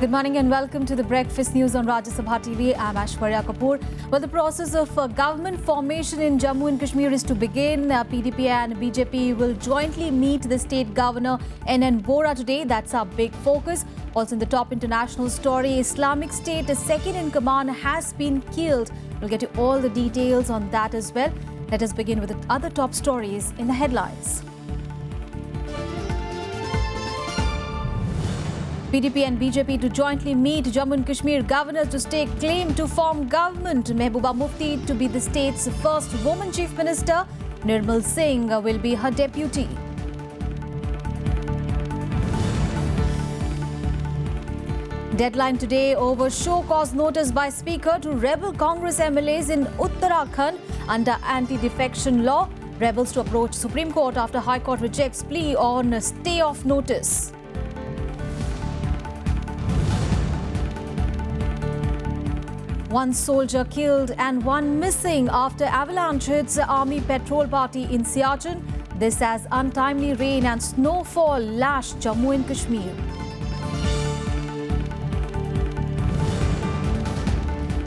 Good morning and welcome to the Breakfast News on Rajya Sabha TV. I'm Aishwarya Kapoor. Well, the process of government formation in Jammu and Kashmir is to begin. PDP and BJP will jointly meet the state governor N.N. Bora today. That's our big focus. Also in the top international story, Islamic State, second in command, has been killed. We'll get you all the details on that as well. Let us begin with the other top stories in the headlines. PDP and BJP to jointly meet Jammu and Kashmir governors to stake claim to form government. Mehbooba Mufti to be the state's first woman chief minister. Nirmal Singh will be her deputy. Deadline today over show cause notice by Speaker to rebel Congress MLAs in Uttarakhand under anti-defection law. Rebels to approach Supreme Court after High Court rejects plea on stay of notice. One soldier killed and one missing after avalanche hits Army patrol party in Siachen. This as untimely rain and snowfall lashed Jammu and Kashmir.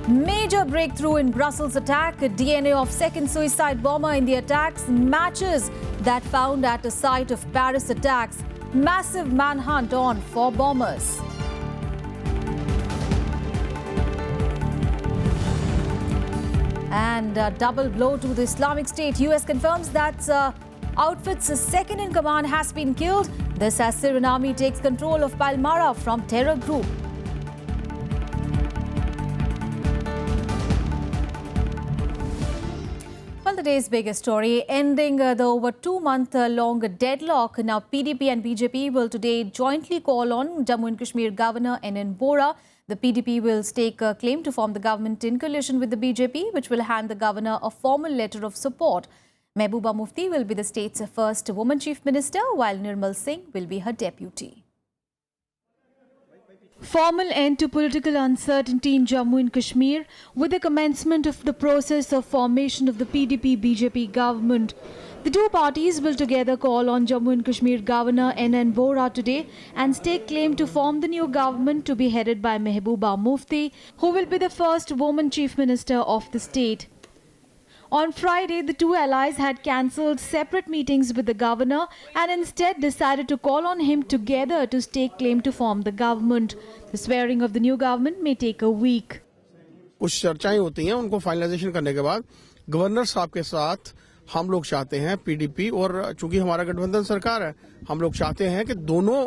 Major breakthrough in Brussels attack. DNA of second suicide bomber in the attacks matches that found at the site of Paris attacks. Massive manhunt on for bombers. And a double blow to the Islamic State. US confirms that outfit's second in command has been killed. This as Syrian army takes control of Palmyra from terror group. Well, the day's biggest story, ending the over 2-month-long deadlock. Now, PDP and BJP will today jointly call on Jammu and Kashmir Governor N.N. Bora. The PDP will stake a claim to form the government in coalition with the BJP, which will hand the governor a formal letter of support. Mehbooba Mufti will be the state's first woman chief minister, while Nirmal Singh will be her deputy. Formal end to political uncertainty in Jammu and Kashmir with the commencement of the process of formation of the PDP-BJP government. The two parties will together call on Jammu and Kashmir Governor N.N. Bora today and stake claim to form the new government to be headed by Mehbooba Mufti, who will be the first woman chief minister of the state. On Friday, the two allies had cancelled separate meetings with the governor and instead decided to call on him together to stake claim to form the government. The swearing of the new government may take a week. कुछ चर्चाएं होती हैं, उनको finalisation करने के बाद governor साहब के साथ हम लोग चाहते हैं पीडीपी, और चूंकि हमारा गठबंधन सरकार है, हम लोग चाहते हैं कि दोनों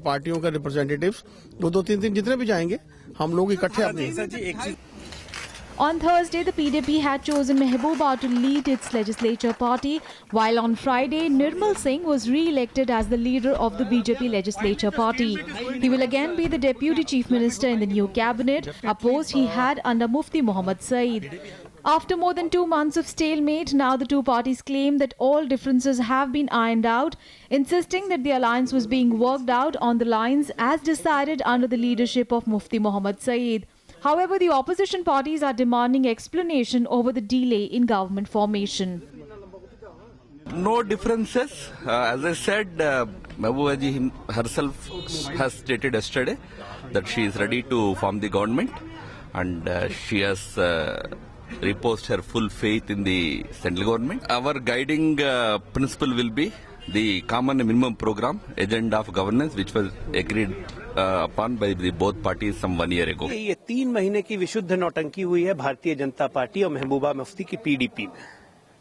पार्टियों के रिप्रेजेंटेटिव्स दो तीन दिन जितने भी जाएंगे, हम लोग इकट्ठे अपने. On Thursday, the PDP had chosen Mehbooba to lead its legislature party, while on Friday, Nirmal Singh was re-elected as the leader of the BJP legislature party. He will again be the deputy chief minister in the new cabinet, a post he had under Mufti Mohammad Saeed. After more than 2 months of stalemate, now the two parties claim that all differences have been ironed out, insisting that the alliance was being worked out on the lines as decided under the leadership of Mufti Mohammad Saeed. However, the opposition parties are demanding explanation over the delay in government formation. No differences. As I said, Mehbooba ji herself has stated yesterday that she is ready to form the government, and she has reposed her full faith in the central government. Our guiding principle will be the common minimum program agenda of governance, which was agreed upon by the both parties some 1 year ago. ये 3 महीने की विशुद्ध नौटंकी हुई है Bharatiya Janata party और महबूबा मुफ्ती की PDP में.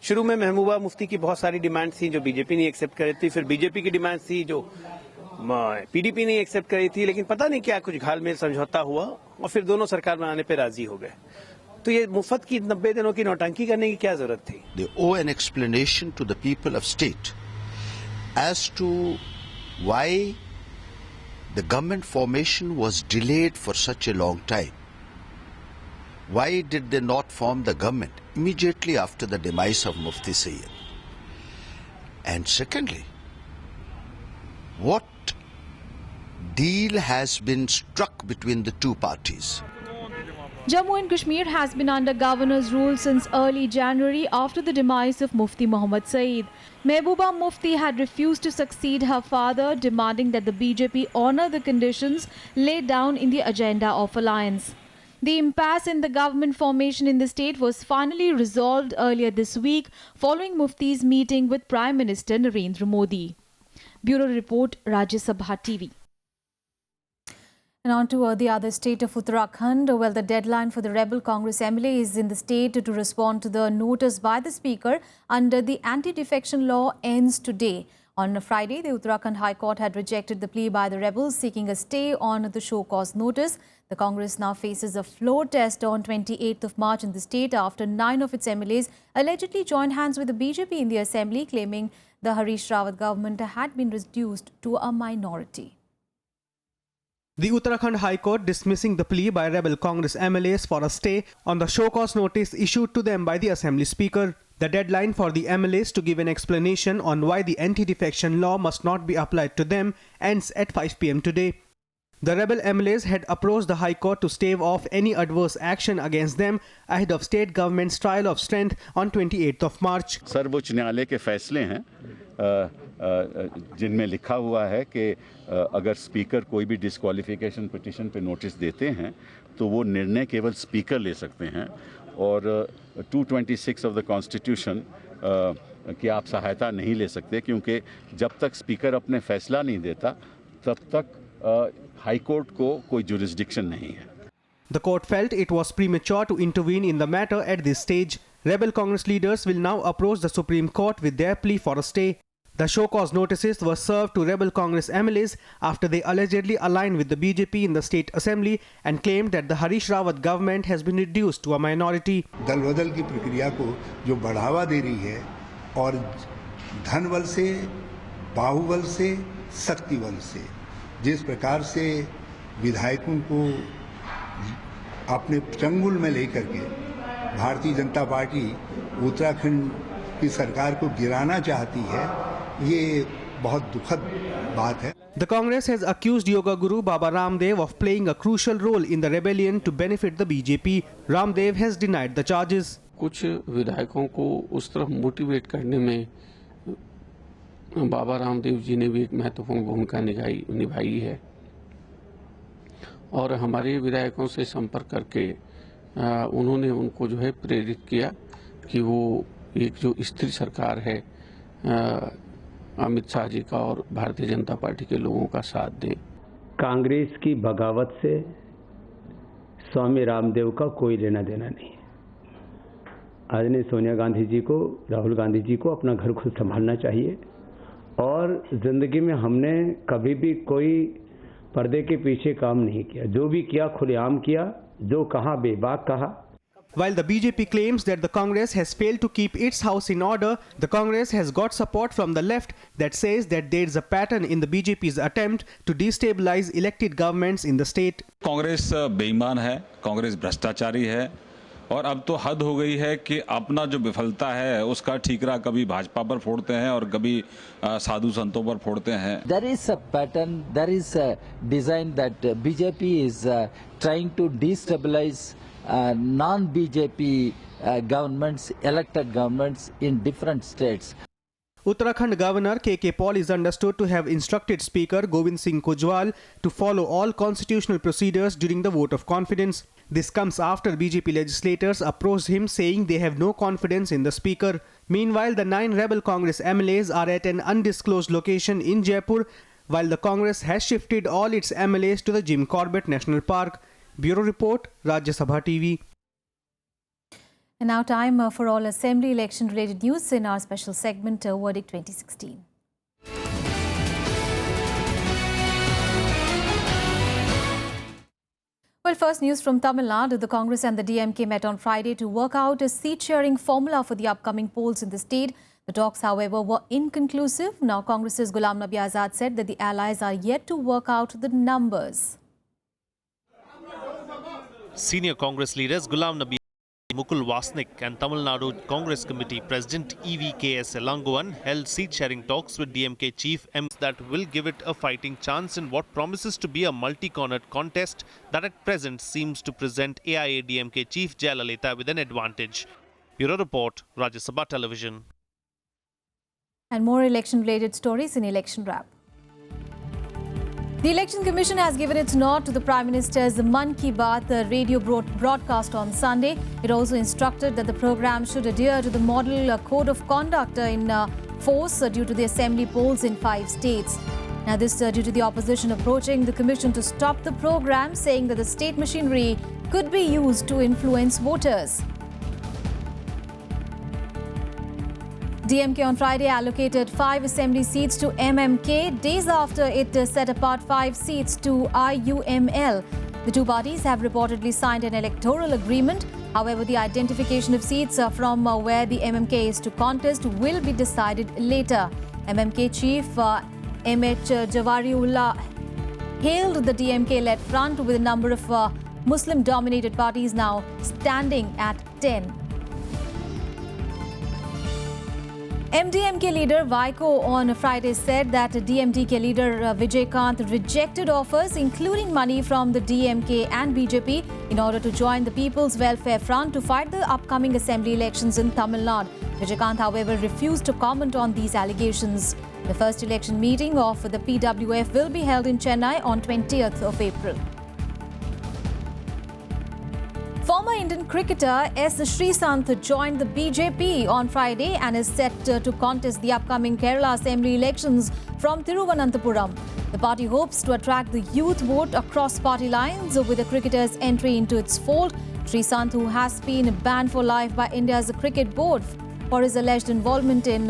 शुरू में महबूबा मुफ्ती की बहुत सारी डिमांड थी जो बीजेपी नहीं एक्सेप्ट कर रही थी, फिर बीजेपी की डिमांड थी जो पीडीपी नहीं एक्सेप्ट कर रही थी, लेकिन पता नहीं क्या कुछ घालमेल समझौता हुआ और फिर दोनों सरकार बनाने पे राजी हो गए. तो ये मुफ्त की 90 दिनों की नौटंकी करने की क्या जरूरत थी? They owe an explanation to the people of state as to why the government formation was delayed for such a long time. Why did they not form the government immediately after the demise of Mufti Saeed? And secondly, what deal has been struck between the two parties? Jammu and Kashmir has been under governor's rule since early January after the demise of Mufti Muhammad Saeed. Mehbooba Mufti had refused to succeed her father, demanding that the BJP honour the conditions laid down in the agenda of alliance. The impasse in the government formation in the state was finally resolved earlier this week following Mufti's meeting with Prime Minister Narendra Modi. Bureau Report, Rajya Sabha TV. And on to the other state of Uttarakhand. Well, the deadline for the rebel Congress MLAs in the state to respond to the notice by the Speaker under the anti-defection law ends today. On Friday, the Uttarakhand High Court had rejected the plea by the rebels seeking a stay on the show cause notice. The Congress now faces a floor test on 28th of March in the state after 9 of its MLAs allegedly joined hands with the BJP in the assembly, claiming the Harish Rawat government had been reduced to a minority. The Uttarakhand High Court dismissing the plea by rebel Congress MLAs for a stay on the show cause notice issued to them by the Assembly Speaker. The deadline for the MLAs to give an explanation on why the anti-defection law must not be applied to them ends at 5 p.m. today. The rebel MLAs had approached the High Court to stave off any adverse action against them ahead of state government's trial of strength on 28th of March. सर्वोच्च न्यायालय के फैसले हैं जिनमें लिखा हुआ है कि अगर स्पीकर कोई भी डिस्क्वालिफिकेशन पिटीशन पे नोटिस देते हैं तो वो निर्णय केवल स्पीकर ले सकते हैं और 226 ऑफ द कॉन्स्टिट्यूशन की आप सहायता नहीं ले सकते क्योंकि जब तक स्पीकर अपने फैसला नहीं देता तब तक हाई कोर्ट को कोई जुरिस्डिक्शन नहीं है. The court felt it was premature to intervene in the matter at this stage. Rebel Congress leaders will now approach the Supreme Court with their plea for a stay. The show cause notices were served to rebel Congress MLAs after they allegedly aligned with the BJP in the state assembly and claimed that the Harish Rawat government has been reduced to a minority. दल बदल की प्रक्रिया को जो बढ़ावा दे रही है और धन बल से, बाहुबल से, शक्ति बल से जिस प्रकार से विधायकों को अपने चंगुल में लेकर के भारतीय जनता पार्टी उत्तराखंड की सरकार को गिराना चाहती है, ये बहुत दुखद बात है. The Congress has accused Yoga Guru Baba Ramdev of playing a crucial role in the rebellion to benefit the BJP. Ramdev has denied the charges. कुछ विधायकों को उस तरफ मोटिवेट करने में बाबा रामदेव जी ने भी एक महत्वपूर्ण भूमिका निभाई है और हमारे विधायकों से संपर्क करके उन्होंने उनको जो है प्रेरित किया कि वो एक जो स्थिर सरकार है अमित शाह जी का और भारतीय जनता पार्टी के लोगों का साथ दें. कांग्रेस की बगावत से स्वामी रामदेव का कोई लेना देना नहीं है. आदरणीय सोनिया गांधी जी को, राहुल गांधी जी को अपना घर खुद संभालना चाहिए और जिंदगी में हमने कभी भी कोई पर्दे के पीछे काम नहीं किया. जो भी किया खुलेआम किया, जो कहा बेबाक कहा. While the BJP claims that the Congress has failed to keep its house in order, the Congress has got support from the left that says that there is a pattern in the BJP's attempt to destabilize elected governments in the state. Congress बेईमान है, कांग्रेस भ्रष्टाचारी है और अब तो हद हो गई है कि अपना जो विफलता है उसका ठीकरा कभी भाजपा पर फोड़ते हैं और कभी साधु संतों पर फोड़ते हैं. There is a pattern, there is a design that BJP is trying to destabilize non-BJP governments, elected governments in different states. Uttarakhand Governor K.K. Paul is understood to have instructed Speaker Govind Singh Kujwal to follow all constitutional procedures during the vote of confidence. This comes after BJP legislators approached him saying they have no confidence in the Speaker. Meanwhile, the 9 rebel Congress MLAs are at an undisclosed location in Jaipur, while the Congress has shifted all its MLAs to the Jim Corbett National Park. Bureau Report, Rajya Sabha TV. And now time for all assembly election related news in our special segment Verdict 2016. Well, first news from Tamil Nadu. The Congress and the DMK met on Friday to work out a seat-sharing formula for the upcoming polls in the state. The talks, however, were inconclusive. Now, Congress's Ghulam Nabi Azad said that the allies are yet to work out the numbers. Senior Congress leaders Ghulam Nabi Mukul Vasnik and Tamil Nadu Congress Committee President EVKS Elangovan held seat-sharing talks with DMK Chief M that will give it a fighting chance in what promises to be a multi-cornered contest that at present seems to present AIA-DMK Chief Jayalalitha with an advantage. Bureau Report, Rajya Sabha Television. And more election-related stories in Election Wrap. The Election Commission has given its nod to the Prime Minister's Mann Ki Baat radio broadcast on Sunday. It also instructed that the program should adhere to the model code of conduct in force due to the assembly polls in 5 states. Now this due to the opposition approaching the Commission to stop the program, saying that the state machinery could be used to influence voters. DMK on Friday allocated 5 assembly seats to MMK days after it set apart 5 seats to IUML. The two parties have reportedly signed an electoral agreement. However, the identification of seats from where the MMK is to contest will be decided later. MMK chief MH Jawariullah hailed the DMK-led front with a number of Muslim-dominated parties now standing at 10. MDMK leader Vaiko on Friday said that DMDK leader Vijay Kant rejected offers including money from the DMK and BJP in order to join the People's Welfare Front to fight the upcoming assembly elections in Tamil Nadu. Vijay Kant, however, refused to comment on these allegations. The first election meeting of the PWF will be held in Chennai on 20th of April. Former Indian cricketer S. Sreesanth joined the BJP on Friday and is set to contest the upcoming Kerala Assembly elections from Thiruvananthapuram. The party hopes to attract the youth vote across party lines with the cricketer's entry into its fold. Sreesanth, who has been banned for life by India's cricket board for his alleged involvement in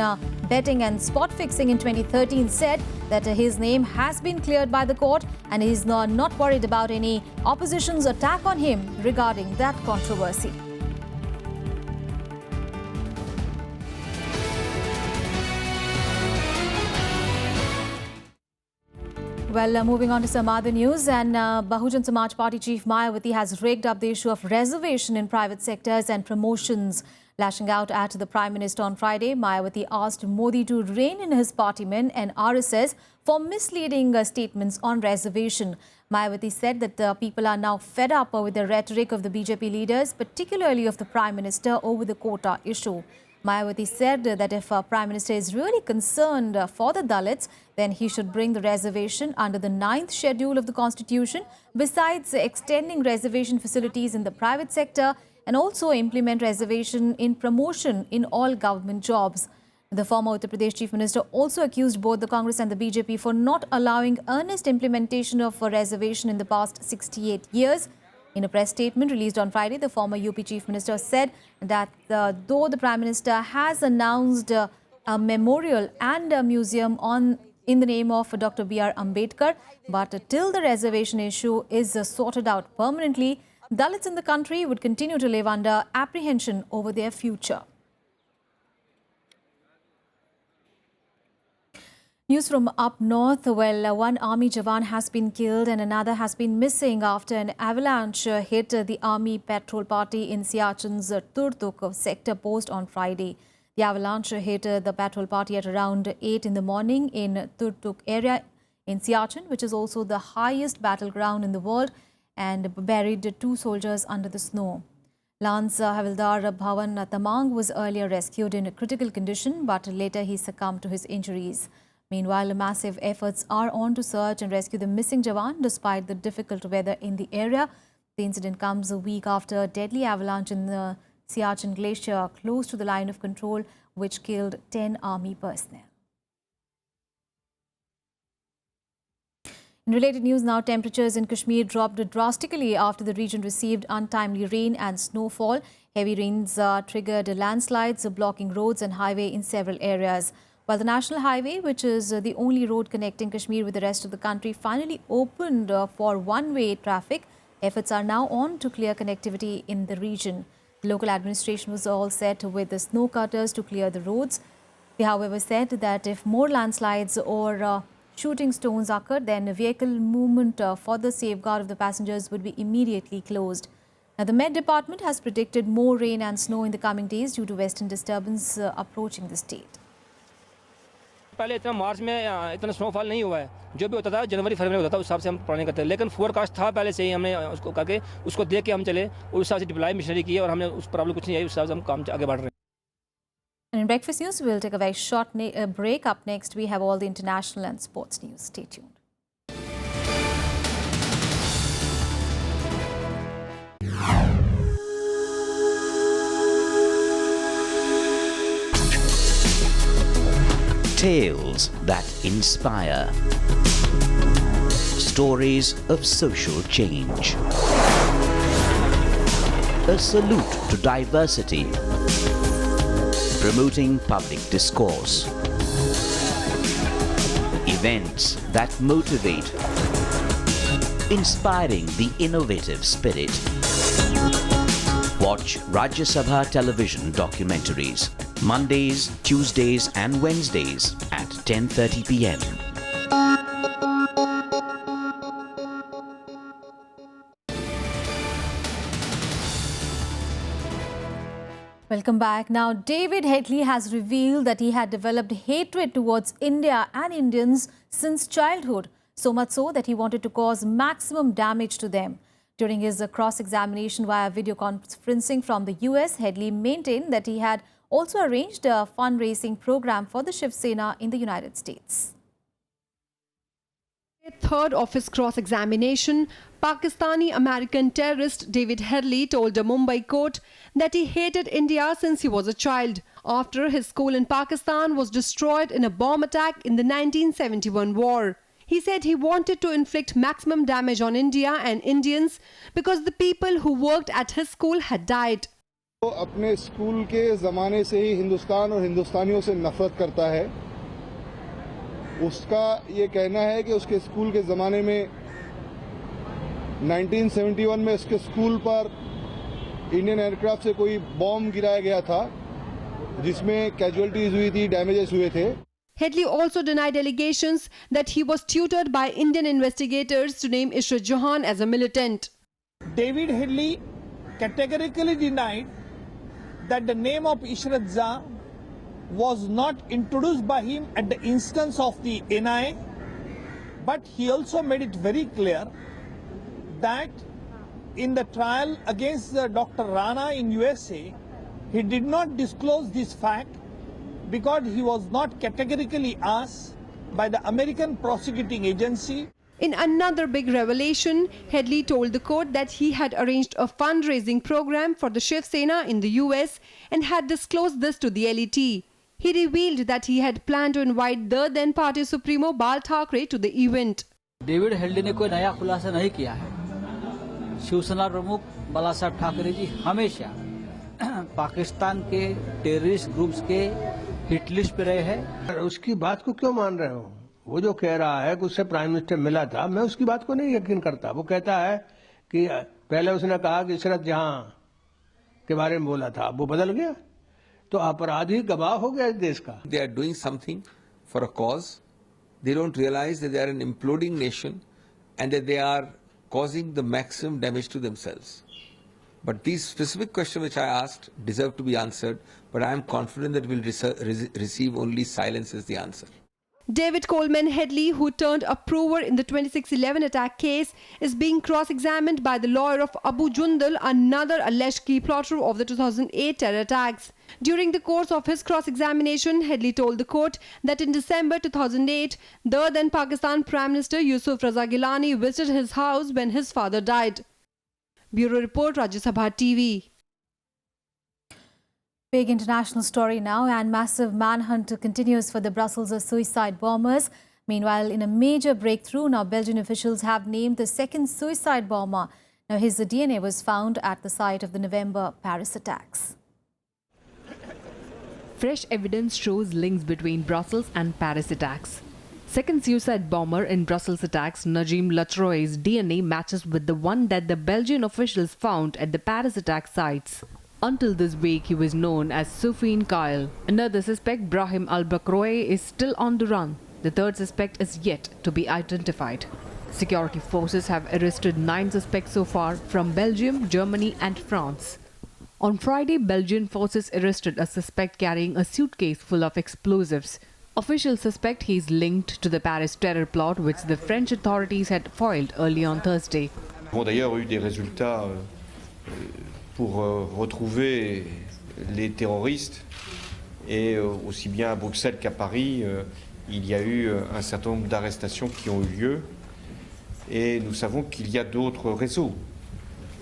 betting and spot fixing in 2013, said that his name has been cleared by the court and he is not worried about any opposition's attack on him regarding that controversy. Well, moving on to some other news, and Bahujan Samaj Party Chief Mayawati has raked up the issue of reservation in private sectors and promotions. Lashing out at the Prime Minister on Friday, Mayawati asked Modi to rein in his party men and RSS for misleading statements on reservation. Mayawati said that people are now fed up with the rhetoric of the BJP leaders, particularly of the Prime Minister over the quota issue. Mayawati said that if Prime Minister is really concerned for the Dalits, then he should bring the reservation under the 9th schedule of the Constitution, besides extending reservation facilities in the private sector and also implement reservation in promotion in all government jobs. The former Uttar Pradesh Chief Minister also accused both the Congress and the BJP for not allowing earnest implementation of a reservation in the past 68 years. In a press statement released on Friday, the former UP Chief Minister said that though the Prime Minister has announced a memorial and a museum in the name of Dr. B.R. Ambedkar, but till the reservation issue is sorted out permanently, Dalits in the country would continue to live under apprehension over their future. News from up north. Well, one army jawan has been killed and another has been missing after an avalanche hit the army patrol party in Siachin's Turtuk sector post on Friday. The avalanche hit the patrol party at around 8 in the morning in Turtuk area in Siachin, which is also the highest battleground in the world, and buried 2 soldiers under the snow. Lance Havildar Bhavan Tamang was earlier rescued in a critical condition, but later he succumbed to his injuries. Meanwhile, massive efforts are on to search and rescue the missing jawan despite the difficult weather in the area. The incident comes a week after a deadly avalanche in the Siachen Glacier close to the line of control, which killed 10 army personnel. In related news now, temperatures in Kashmir dropped drastically after the region received untimely rain and snowfall. Heavy rains triggered landslides, blocking roads and highway in several areas. While the National Highway, which is the only road connecting Kashmir with the rest of the country, finally opened for one-way traffic, efforts are now on to clear connectivity in the region. The local administration was all set with the snow cutters to clear the roads. They, however, said that if more landslides or shooting stones occur, then vehicle movement for the safeguard of the passengers would be immediately closed. Now, the Met Department has predicted more rain and snow in the coming days due to western disturbance approaching the state. पहले इतना मार्च में इतना snowfall नहीं हुआ है, जो भी होता था जनवरी फरवरी में होता था, उस हिसाब से हम प्लानिंग करते हैं, लेकिन फोरकास्ट था पहले से ही, हमने उसको करके उसको देख के हम चले, उस हिसाब से डिप्लॉय मिशनरी की और हमने उस प्रॉब्लम कुछ नहीं आई, उस हिसाब से हम काम आगे बढ़ रहे हैं. And in Breakfast News, we'll take a very short break. Up next, we have all the international and sports news. Stay tuned. Tales that inspire. Stories of social change. A salute to diversity. Promoting public discourse. Events that motivate. Inspiring the innovative spirit. Watch Rajya Sabha television documentaries. Mondays, Tuesdays and Wednesdays at 10:30 p.m. Welcome back. Now, David Headley has revealed that he had developed hatred towards India and Indians since childhood, so much so that he wanted to cause maximum damage to them. During his cross-examination via video conferencing from the US, Headley maintained that he had also arranged a fundraising program for the Shiv Sena in the United States. Third of his cross-examination, Pakistani-American terrorist David Headley told a Mumbai court that he hated India since he was a child, after his school in Pakistan was destroyed in a bomb attack in the 1971 war. He said he wanted to inflict maximum damage on India and Indians because the people who worked at his school had died. वो अपने school के ज़माने से ही हिंदुस्तान और हिंदुस्तानियों से नफरत करता है. उसका ये कहना है कि उसके स्कूल के ज़माने में 1971 में उसके स्कूल पर इंडियन एयरक्राफ्ट से कोई बॉम्ब गिराया गया था, जिसमें कैजुअल्टीज हुई थी, डैमेजेस हुए थे. Headley also denied allegations that he was tutored by Indian investigators to name Ishrat Jahan as a militant. David Headley categorically denied that the name of Ishrat Jahan was not introduced by him at the instance of the NIA, but he also made it very clear that in the trial against Dr. Rana in USA, he did not disclose this fact because he was not categorically asked by the American prosecuting agency. In another big revelation, Headley told the court that he had arranged a fundraising program for the Shiv Sena in the US and had disclosed this to the LET. He revealed that he had planned to invite the then party supremo Bal Thackeray to the event. David Headley ने कोई नया खुलासा नहीं किया है. शिवसेना प्रमुख बाला साहब ठाकरे जी हमेशा पाकिस्तान के टेररिस्ट ग्रुप्स के हिट लिस्ट पे रहे हैं. उसकी बात को क्यों मान रहे हो? वो जो कह रहा है कि उससे प्राइम मिनिस्टर मिला था, मैं उसकी बात को नहीं यकीन करता. वो कहता है कि पहले उसने कहा कि इशरत जहां के बारे में बोला था, वो बदल गया, तो अपराधी गवाह हो गया इस देश का. They are doing something for a cause. They don't realize that they are an imploding nation and that they are causing the maximum damage to themselves. But these specific questions which I asked deserve to be answered, but I am confident that we'll receive only silence as the answer. David Coleman Headley, who turned approver in the 2611 attack case, is being cross-examined by the lawyer of Abu Jundal, another alleged key plotter of the 2008 terror attacks. During the course of his cross-examination, Headley told the court that in December 2008, the then Pakistan Prime Minister Yusuf Raza Gilani visited his house when his father died. Bureau Report, Rajya Sabha TV. Big international story now, and massive manhunt continues for the Brussels suicide bombers. Meanwhile, in a major breakthrough, now Belgian officials have named the second suicide bomber. Now his DNA was found at the site of the November Paris attacks. Fresh evidence shows links between Brussels and Paris attacks. Second suicide bomber in Brussels attacks, Najim Latroy's DNA matches with the one that the Belgian officials found at the Paris attack sites. Until this week, he was known as Soufiane Kyle. Another suspect, Brahim Al-Bakroui, is still on the run. The third suspect is yet to be identified. Security forces have arrested 9 suspects so far from Belgium, Germany and France. On Friday, Belgian forces arrested a suspect carrying a suitcase full of explosives. Officials suspect he is linked to the Paris terror plot which the French authorities had foiled early on Thursday. Nous avons d'ailleurs eu des résultats pour retrouver les terroristes et aussi bien à Bruxelles qu'à Paris, il y a eu un certain nombre d'arrestations qui ont eu lieu et nous savons qu'il y a d'autres réseaux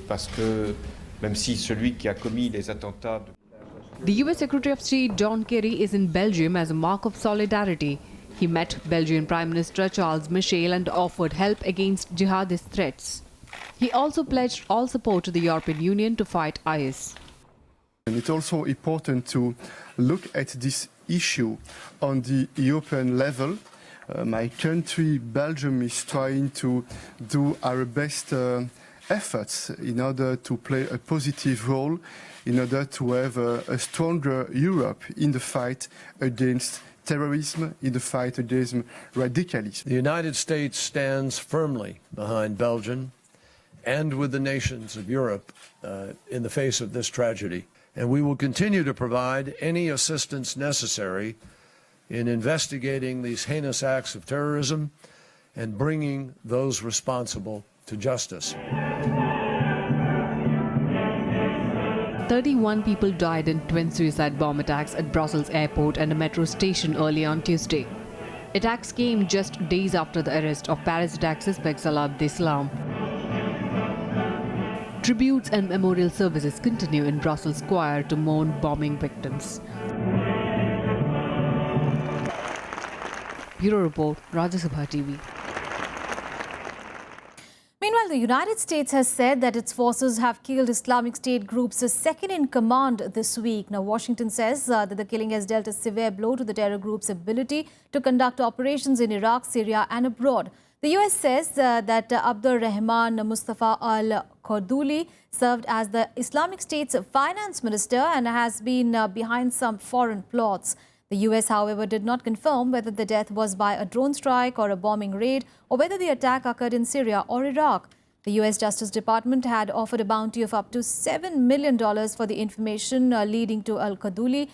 parce que même si celui qui a commis les attentats... The US Secretary of State John Kerry is in Belgium as a mark of solidarity. He met Belgian Prime Minister Charles Michel and offered help against jihadist threats. He also pledged all support to the European Union to fight IS. And it's also important to look at this issue on the European level. My country, Belgium, is trying to do our best efforts in order to play a positive role, in order to have a stronger Europe in the fight against terrorism, in the fight against radicalism. The United States stands firmly behind Belgium and with the nations of Europe in the face of this tragedy. And we will continue to provide any assistance necessary in investigating these heinous acts of terrorism and bringing those responsible to justice. 31 people died in twin suicide bomb attacks at Brussels airport and a metro station early on Tuesday. Attacks came just days after the arrest of Paris attack suspect Salah Abdeslam. Tributes and memorial services continue in Brussels Square to mourn bombing victims. Bureau Report, Rajya Sabha TV. Meanwhile, the United States has said that its forces have killed Islamic State group's second-in-command this week. Now, Washington says that the killing has dealt a severe blow to the terror group's ability to conduct operations in Iraq, Syria and abroad. The US says that Abdur Rahman Mustafa al-Qarduli served as the Islamic State's finance minister and has been behind some foreign plots. The US, however, did not confirm whether the death was by a drone strike or a bombing raid or whether the attack occurred in Syria or Iraq. The US Justice Department had offered a bounty of up to $7 million for the information leading to al-Qarduli.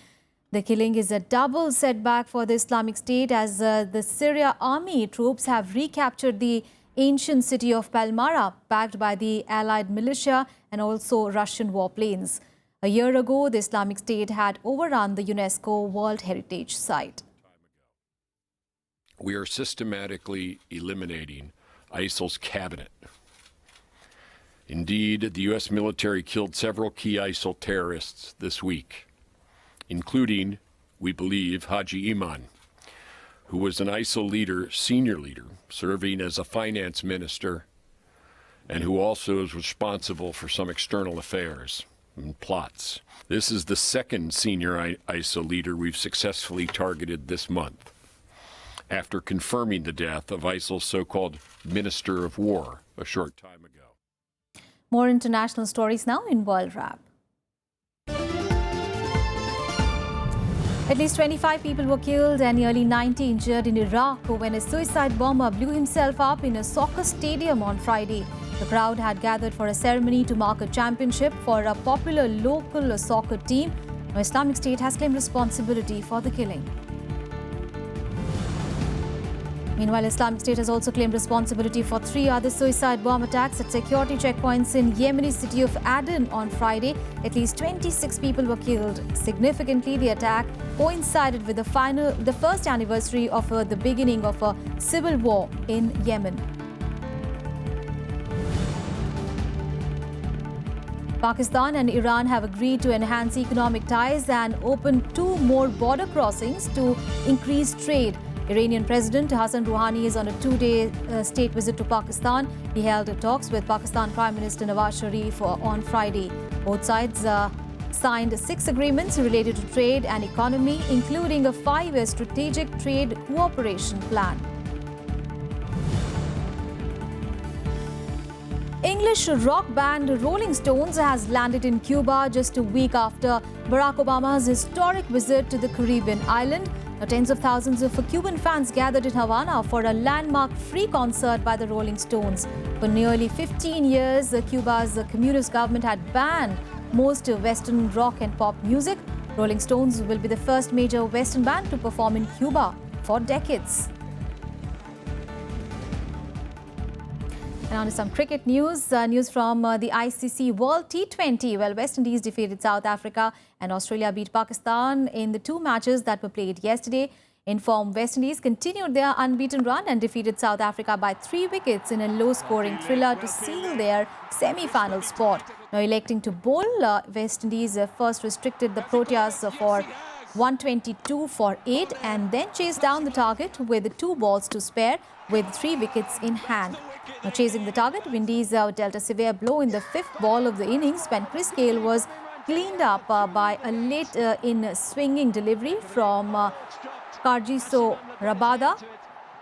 The killing is a double setback for the Islamic State as the Syria army troops have recaptured the ancient city of Palmyra, backed by the allied militia and also Russian warplanes. A year ago, the Islamic State had overrun the UNESCO World Heritage Site. We are systematically eliminating ISIL's cabinet. Indeed, the U.S. military killed several key ISIL terrorists this week, including, we believe, Haji Iman, who was an ISIL leader, senior leader, serving as a finance minister, and who also is responsible for some external affairs and plots. This is the second senior ISIL leader we've successfully targeted this month, after confirming the death of ISIL's so-called Minister of War a short time ago. More international stories now in World Wrap. At least 25 people were killed and nearly 90 injured in Iraq when a suicide bomber blew himself up in a soccer stadium on Friday. The crowd had gathered for a ceremony to mark a championship for a popular local soccer team. Now, Islamic State has claimed responsibility for the killing. Meanwhile, Islamic State has also claimed responsibility for 3 other suicide bomb attacks at security checkpoints in Yemeni city of Aden on Friday. At least 26 people were killed. Significantly, the attack coincided with the first anniversary of the beginning of a civil war in Yemen. Pakistan and Iran have agreed to enhance economic ties and open 2 more border crossings to increase trade. Iranian President Hassan Rouhani is on a 2-day state visit to Pakistan. He held talks with Pakistan Prime Minister Nawaz Sharif on Friday. Both sides signed 6 agreements related to trade and economy, including a 5-year strategic trade cooperation plan. English rock band Rolling Stones has landed in Cuba just a week after Barack Obama's historic visit to the Caribbean island. Now, tens of thousands of Cuban fans gathered in Havana for a landmark free concert by the Rolling Stones. For nearly 15 years, Cuba's communist government had banned most Western rock and pop music. Rolling Stones will be the first major Western band to perform in Cuba for decades. And on to some cricket news. News from the ICC World T20. Well, West Indies defeated South Africa and Australia beat Pakistan in the two matches that were played yesterday. In form, West Indies continued their unbeaten run and defeated South Africa by 3 wickets in a low-scoring thriller to seal their semi-final spot. Now electing to bowl, West Indies first restricted the Proteas for 122 for 8 and then chased down the target with 2 balls to spare with 3 wickets in hand. Now, chasing the target, Windies dealt a severe blow in the 5th ball of the innings when Chris Gale was cleaned up by a late-in swinging delivery from Karjiso Rabada.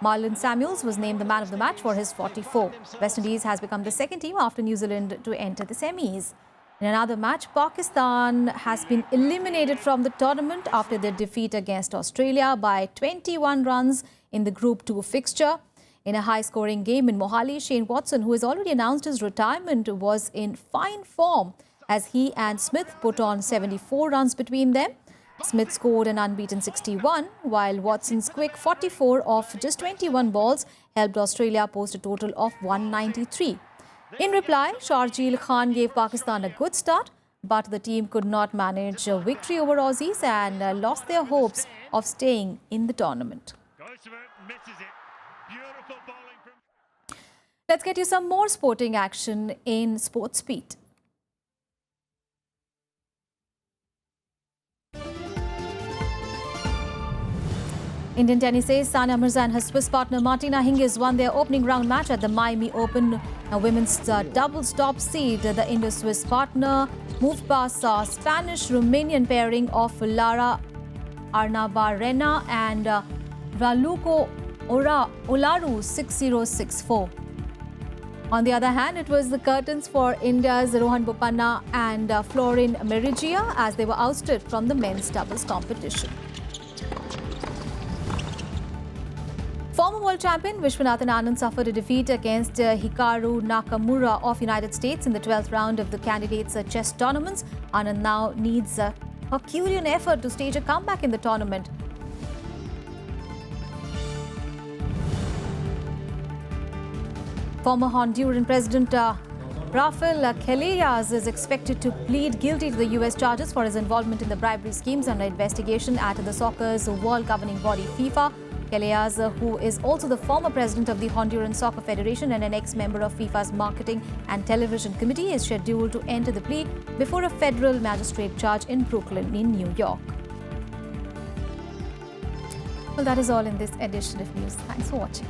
Marlon Samuels was named the man of the match for his 44. West Indies has become the second team after New Zealand to enter the semis. In another match, Pakistan has been eliminated from the tournament after their defeat against Australia by 21 runs in the Group 2 fixture. In a high-scoring game in Mohali, Shane Watson, who has already announced his retirement, was in fine form as he and Smith put on 74 runs between them. Smith scored an unbeaten 61, while Watson's quick 44 off just 21 balls helped Australia post a total of 193. In reply, Sharjeel Khan gave Pakistan a good start, but the team could not manage a victory over Aussies and lost their hopes of staying in the tournament. Let's get you some more sporting action in Sports Beat. Indian tennis ace Sania Mirza and her Swiss partner Martina Hingis won their opening round match at the Miami Open. Women's doubles top seed, the Indo-Swiss partner moved past Spanish-Romanian pairing of Lara Arnabarena and Raluco Olaru 6-0, 6-4. On the other hand, it was the curtains for India's Rohan Bopanna and Florin Merigia as they were ousted from the men's doubles competition. Former world champion Vishwanathan Anand suffered a defeat against Hikaru Nakamura of United States in the 12th round of the candidates' chess tournaments. Anand now needs a Herculean effort to stage a comeback in the tournament. Former Honduran President Rafael Celellas is expected to plead guilty to the U.S. charges for his involvement in the bribery schemes under investigation at the soccer's world governing body FIFA. Celellas, who is also the former president of the Honduran Soccer Federation and an ex-member of FIFA's Marketing and Television Committee, is scheduled to enter the plea before a federal magistrate judge in Brooklyn in New York. Well, that is all in this edition of news. Thanks for watching.